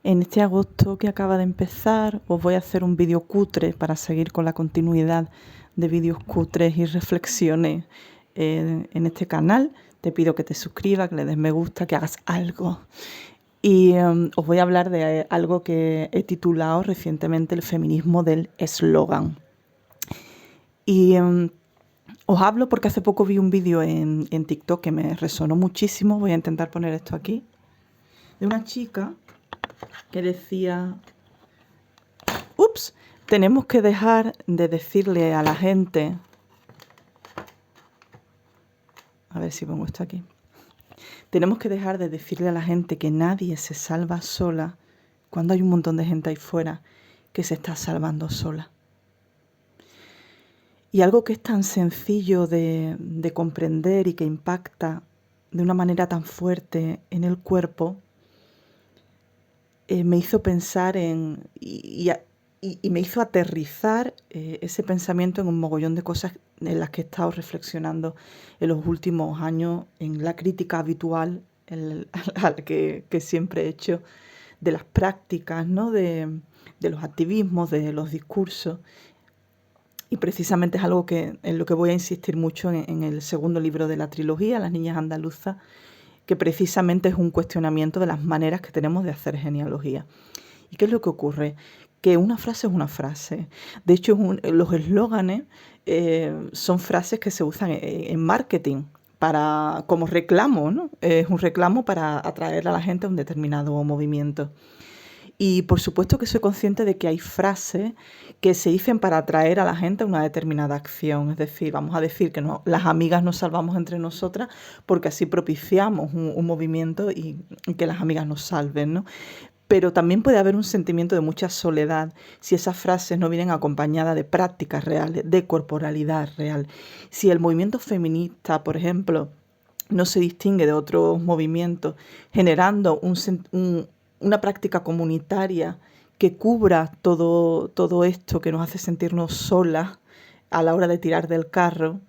En este agosto que acaba de empezar os voy a hacer un vídeo cutre para seguir con la continuidad de vídeos cutres y reflexiones en este canal. Te pido que te suscribas, que le des me gusta, que hagas algo. Y os voy a hablar de algo que he titulado recientemente el feminismo del eslogan. Y os hablo porque hace poco vi un vídeo en TikTok que me resonó muchísimo. Voy a intentar poner esto aquí. De una chica que decía: ups, tenemos que dejar de decirle a la gente, a ver si pongo esto aquí, tenemos que dejar de decirle a la gente que nadie se salva sola cuando hay un montón de gente ahí fuera que se está salvando sola. Y algo que es tan sencillo de comprender y que impacta de una manera tan fuerte en el cuerpo, me hizo pensar y me hizo aterrizar ese pensamiento en un mogollón de cosas en las que he estado reflexionando en los últimos años, en la crítica habitual a la que siempre he hecho de las prácticas, ¿no? de los activismos, de los discursos. Y precisamente es algo en lo que voy a insistir mucho en el segundo libro de la trilogía, Las niñas andaluzas, que precisamente es un cuestionamiento de las maneras que tenemos de hacer genealogía. ¿Y qué es lo que ocurre? Que una frase es una frase. De hecho, los eslóganes son frases que se usan en marketing como reclamo, ¿no? Es un reclamo para atraer a la gente a un determinado movimiento. Y por supuesto que soy consciente de que hay frases que se dicen para atraer a la gente a una determinada acción. Es decir, vamos a decir que no, las amigas nos salvamos entre nosotras porque así propiciamos un movimiento y que las amigas nos salven, ¿no? Pero también puede haber un sentimiento de mucha soledad si esas frases no vienen acompañadas de prácticas reales, de corporalidad real. Si el movimiento feminista, por ejemplo, no se distingue de otros movimientos, generando una práctica comunitaria que cubra todo esto que nos hace sentirnos solas a la hora de tirar del carro,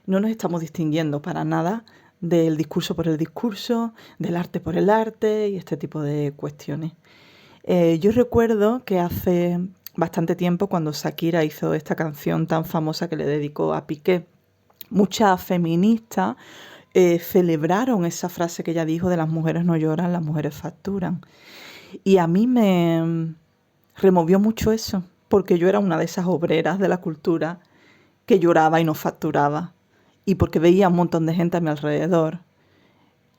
no nos estamos distinguiendo para nada del discurso por el discurso, del arte por el arte y este tipo de cuestiones. Yo recuerdo que hace bastante tiempo, cuando Shakira hizo esta canción tan famosa que le dedicó a Piqué, muchas feministas celebraron esa frase que ella dijo de las mujeres no lloran, las mujeres facturan. Y a mí me removió mucho eso, porque yo era una de esas obreras de la cultura que lloraba y no facturaba. Y porque veía un montón de gente a mi alrededor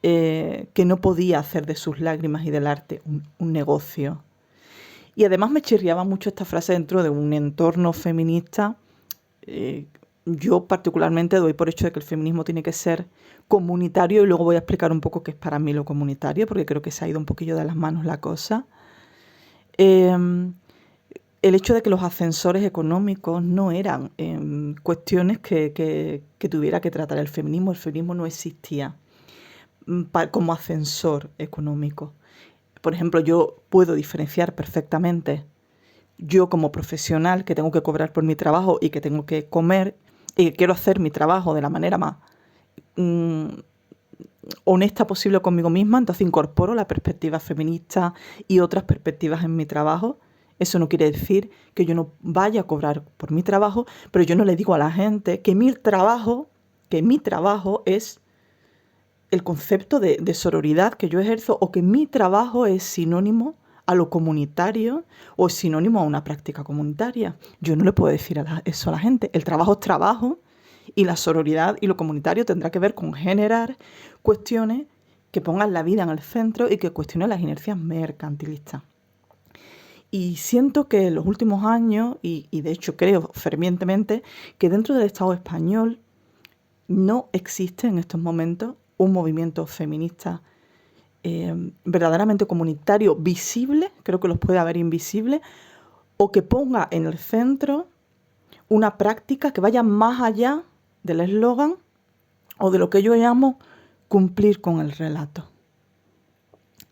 que no podía hacer de sus lágrimas y del arte un negocio. Y además me chirriaba mucho esta frase dentro de un entorno feminista. Yo particularmente doy por hecho de que el feminismo tiene que ser comunitario, y luego voy a explicar un poco qué es para mí lo comunitario, porque creo que se ha ido un poquillo de las manos la cosa. El hecho de que los ascensores económicos no eran cuestiones que tuviera que tratar el feminismo no existía como ascensor económico. Por ejemplo, yo puedo diferenciar perfectamente, yo como profesional que tengo que cobrar por mi trabajo y que tengo que comer y que quiero hacer mi trabajo de la manera más honesta posible conmigo misma, entonces incorporo la perspectiva feminista y otras perspectivas en mi trabajo. Eso no quiere decir que yo no vaya a cobrar por mi trabajo, pero yo no le digo a la gente que mi trabajo es el concepto de sororidad que yo ejerzo, o que mi trabajo es sinónimo a lo comunitario o es sinónimo a una práctica comunitaria. Yo no le puedo decir eso a la gente. El trabajo es trabajo, y la sororidad y lo comunitario tendrá que ver con generar cuestiones que pongan la vida en el centro y que cuestionen las inercias mercantilistas. Y siento que en los últimos años, y de hecho creo fervientemente, que dentro del Estado español no existe en estos momentos un movimiento feminista verdaderamente comunitario, visible, creo que los puede haber invisibles, o que ponga en el centro una práctica que vaya más allá del eslogan o de lo que yo llamo cumplir con el relato.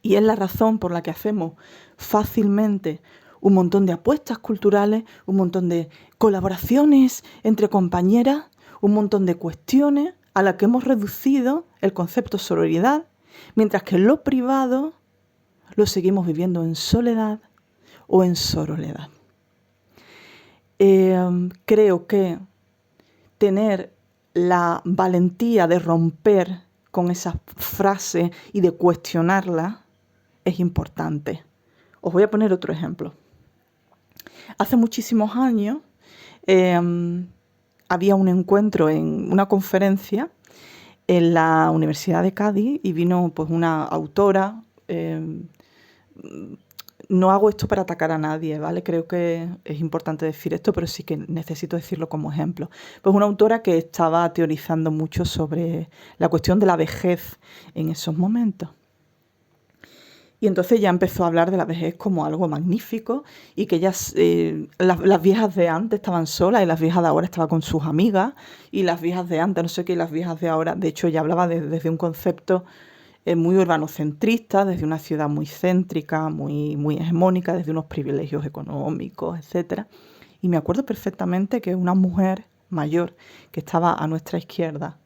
Y es la razón por la que hacemos fácilmente un montón de apuestas culturales, un montón de colaboraciones entre compañeras, un montón de cuestiones a las que hemos reducido el concepto sororidad, mientras que en lo privado lo seguimos viviendo en soledad o en soroledad. Creo que tener la valentía de romper con esa frase y de cuestionarla es importante. Os voy a poner otro ejemplo. Hace muchísimos años había un encuentro en una conferencia en la Universidad de Cádiz y vino pues una autora. No hago esto para atacar a nadie, ¿vale? Creo que es importante decir esto, pero sí que necesito decirlo como ejemplo. Pues una autora que estaba teorizando mucho sobre la cuestión de la vejez en esos momentos. Y entonces ya empezó a hablar de la vejez como algo magnífico y que ellas, las viejas de antes estaban solas y las viejas de ahora estaban con sus amigas y las viejas de antes, no sé qué, y las viejas de ahora, de hecho ella hablaba desde un concepto muy urbanocentrista, desde una ciudad muy céntrica, muy hegemónica, desde unos privilegios económicos, etc. Y me acuerdo perfectamente que una mujer mayor que estaba a nuestra izquierda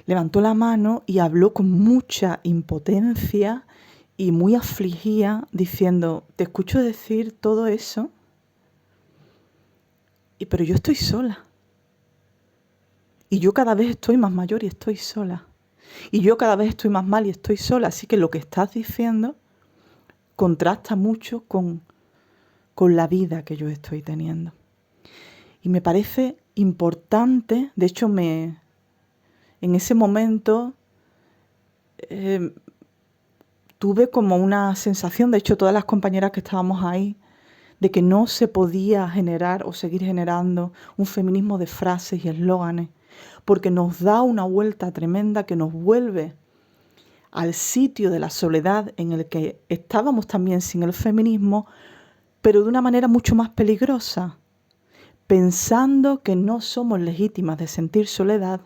levantó la mano y habló con mucha impotencia y muy afligida, diciendo, te escucho decir todo eso, pero yo estoy sola. Y yo cada vez estoy más mayor y estoy sola. Y yo cada vez estoy más mal y estoy sola. Así que lo que estás diciendo contrasta mucho con la vida que yo estoy teniendo. Y me parece importante, de hecho en ese momento tuve como una sensación, de hecho todas las compañeras que estábamos ahí, de que no se podía generar o seguir generando un feminismo de frases y eslóganes, porque nos da una vuelta tremenda que nos vuelve al sitio de la soledad en el que estábamos también sin el feminismo, pero de una manera mucho más peligrosa, pensando que no somos legítimas de sentir soledad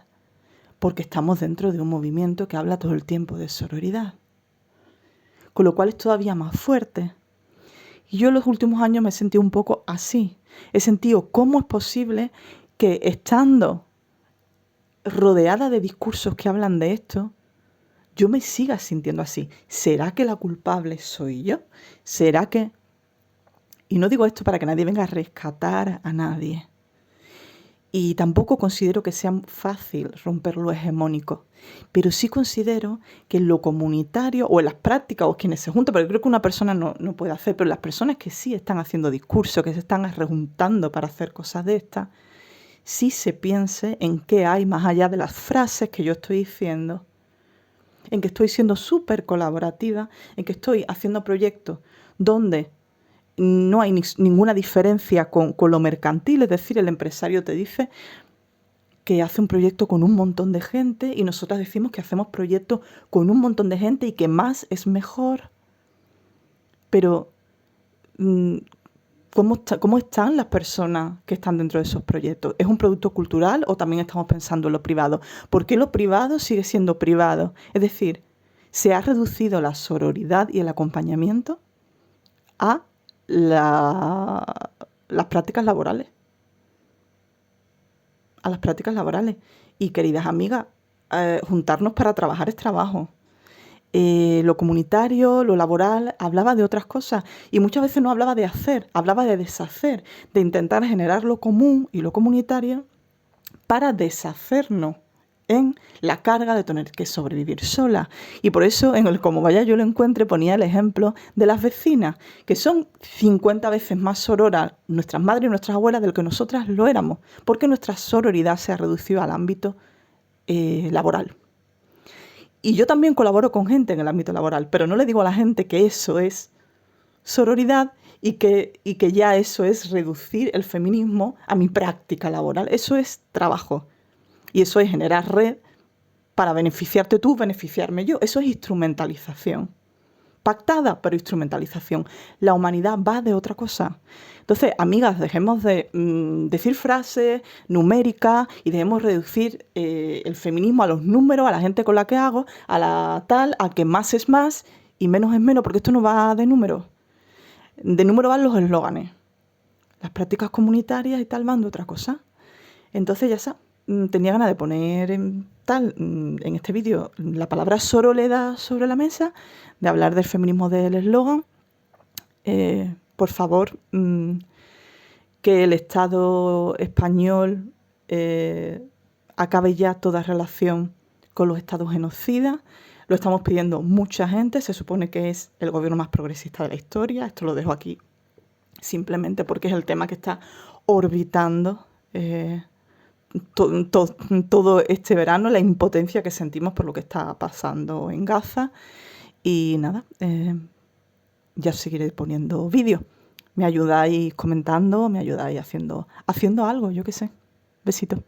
porque estamos dentro de un movimiento que habla todo el tiempo de sororidad, con lo cual es todavía más fuerte. Y yo en los últimos años me he sentido un poco así. He sentido cómo es posible que estando rodeada de discursos que hablan de esto, yo me siga sintiendo así. ¿Será que la culpable soy yo? ¿Será que...? Y no digo esto para que nadie venga a rescatar a nadie. Y tampoco considero que sea fácil romper lo hegemónico, pero sí considero que en lo comunitario o en las prácticas o quienes se juntan, porque creo que una persona no puede hacer, pero las personas que sí están haciendo discursos, que se están rejuntando para hacer cosas de estas, sí se piense en qué hay más allá de las frases que yo estoy diciendo, en que estoy siendo súper colaborativa, en que estoy haciendo proyectos donde no hay ninguna diferencia con lo mercantil, es decir, el empresario te dice que hace un proyecto con un montón de gente y nosotras decimos que hacemos proyectos con un montón de gente y que más es mejor. Pero, ¿cómo están las personas que están dentro de esos proyectos? ¿Es un producto cultural o también estamos pensando en lo privado? ¿Por qué lo privado sigue siendo privado? Es decir, ¿se ha reducido la sororidad y el acompañamiento a las prácticas laborales? A las prácticas laborales. Y queridas amigas, juntarnos para trabajar es trabajo. Lo comunitario, lo laboral, hablaba de otras cosas y muchas veces no hablaba de hacer, hablaba de deshacer, de intentar generar lo común y lo comunitario para deshacernos en la carga de tener que sobrevivir sola. Y por eso en el Como Vaya Yo Lo Encuentre ponía el ejemplo de las vecinas, que son 50 veces más sororas nuestras madres y nuestras abuelas de lo que nosotras lo éramos, porque nuestra sororidad se ha reducido al ámbito laboral. Y yo también colaboro con gente en el ámbito laboral, pero no le digo a la gente que eso es sororidad y que ya eso es reducir el feminismo a mi práctica laboral. Eso es trabajo. Y eso es generar red para beneficiarte tú, beneficiarme yo. Eso es instrumentalización. Pactada, pero instrumentalización. La humanidad va de otra cosa. Entonces, amigas, dejemos de decir frases numéricas y debemos reducir el feminismo a los números, a la gente con la que hago, a la tal, a que más es más y menos es menos, porque esto no va de números. De números van los eslóganes. Las prácticas comunitarias y tal van de otra cosa. Entonces, ya está. Tenía ganas de poner tal, en este vídeo, la palabra sorolidad sobre la mesa, de hablar del feminismo del eslogan. Por favor, que el Estado español acabe ya toda relación con los estados genocidas. Lo estamos pidiendo mucha gente, se supone que es el gobierno más progresista de la historia. Esto lo dejo aquí simplemente porque es el tema que está orbitando todo este verano, la impotencia que sentimos por lo que está pasando en Gaza. Y nada, ya seguiré poniendo vídeos. Me ayudáis comentando, me ayudáis haciendo algo, yo qué sé. Besito.